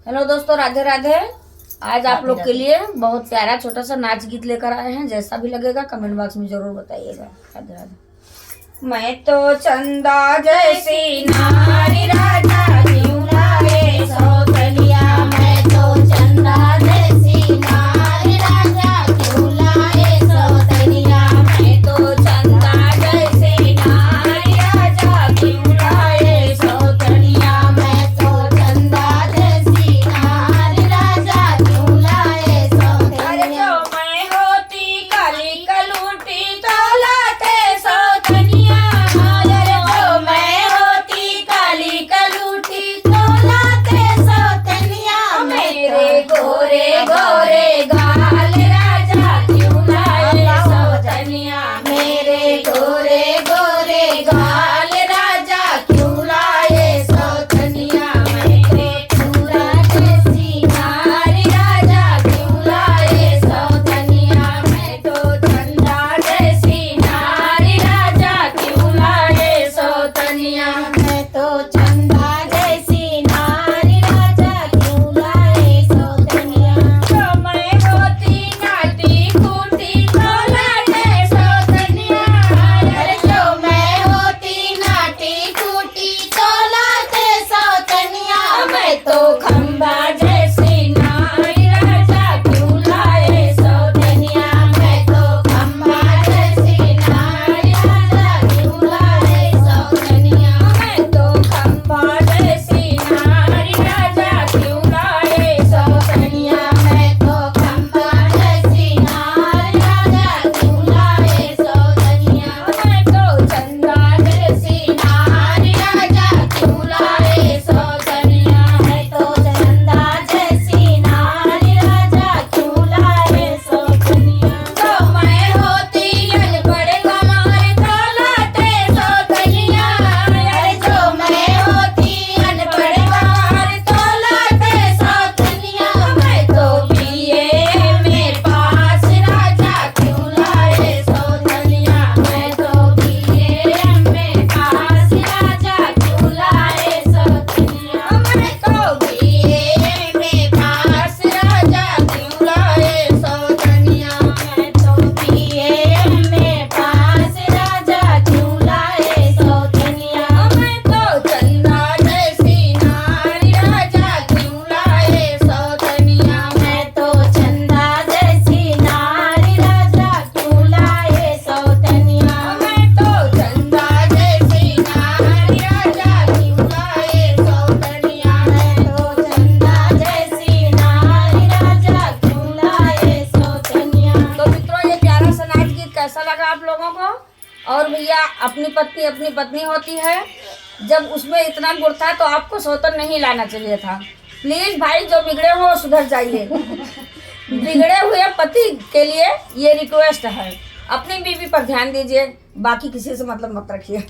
Hello दोस्तों, राधे राधे। आज आप लोग के लिए बहुत प्यारा छोटा सा नाच गीत लेकर आए हैं। जैसा भी लगेगा कमेंट बॉक्स में जरूर बताइएगा। राधे राधे। मैं तो चंदा जैसी नारी राजा क्यों लाए सौतलिया। मैं तो चंदा जैसी नारी राजा क्यों लाए सौतलिया। मैं तो चंदा जैसी नारी राजा क्यों लाए सौतलिया। मैं तो चंदा जैसी नारी राजा क्यों लाए सौतलिया। जो मैं होती काली कलूटी तो लाते सौतलिया। जो मैं होती काली कलूटी तो लाते सौतलिया। मेरे गोरे गोरे गाल राजा क्यों लाए सौतलिया। मेरे गोरे गोरे गाल राजा क्यों लाए सौतलिया। मेरे चूड़ा जैसी नारी राजा क्यों लाए सौतलिया। मैं तो चंदा जैसी नारी राजा क्यों लाए सौतलिया। मैं तो चंदा जैसी नारी राजा क्यों लाए सौतलिया। जो मैं होती नाटी खूटी तो लाते सौतलिया। अरे जो मैं होती नाटी खूटी तो लाते सौतलिया। मैं तो खंबा जैसी नारी राजा क्यों लाए सौतलिया। मैं तो खंबा जैसी नारी राजा क्यों लाए सौतलिया। मैं तो खंबा जैसी नारी राजा क्यों लाए सौतलिया। मैं तो खंबा जैसी नारी राजा क्यों लाए सौतलिया। मैं तो चंदा जैसी नारी राजा क्यों लाए सौतलिया। मैं तो चंदा जैसी नारी राजा क्यों लाए सौतलिया। जो मैं होती अनपढ़ गंवार तो लाते सौतलिया। अरे जो मैं होती अनपढ़ गंवार तो लाते सौतलिया। मैं तो बीए में पास राजा क्यों लाए सौतलिया। मैं तो बीए में पास राजा क्यों लाए सौतलिया। मैं तो बीए में पास राजा क्यों लाए सौतलिया। मैं तो बीए में पास राजा क्यों लाए सौतलिया। मैं तो चंदा जैसी नारी राजा क्यों लाए सौतलिया। मैं तो चंदा जैसी नारी राजा क्यों लाए सौतलिया। मैं तो चंदा जैसी नारी राजा क्यों लाए सौतलिया। मैं तो चंदा जैसी नारी राजा क्यों लाए सौतलिया। तो मित्रों, ये प्यारा सा नाच गीत कैसा लगा आप लोगों को। और भैया, अपनी पत्नी होती है, जब उसमें इतना गुण था तो आपको सौतन नहीं लाना चाहिए था। प्लीज भाई, जो बिगड़े हो सुधर जाइए। बिगड़े हुए पति के लिए ये रिक्वेस्ट है, अपनी बीवी पर ध्यान दीजिए, बाकी किसी से मतलब मत रखिए।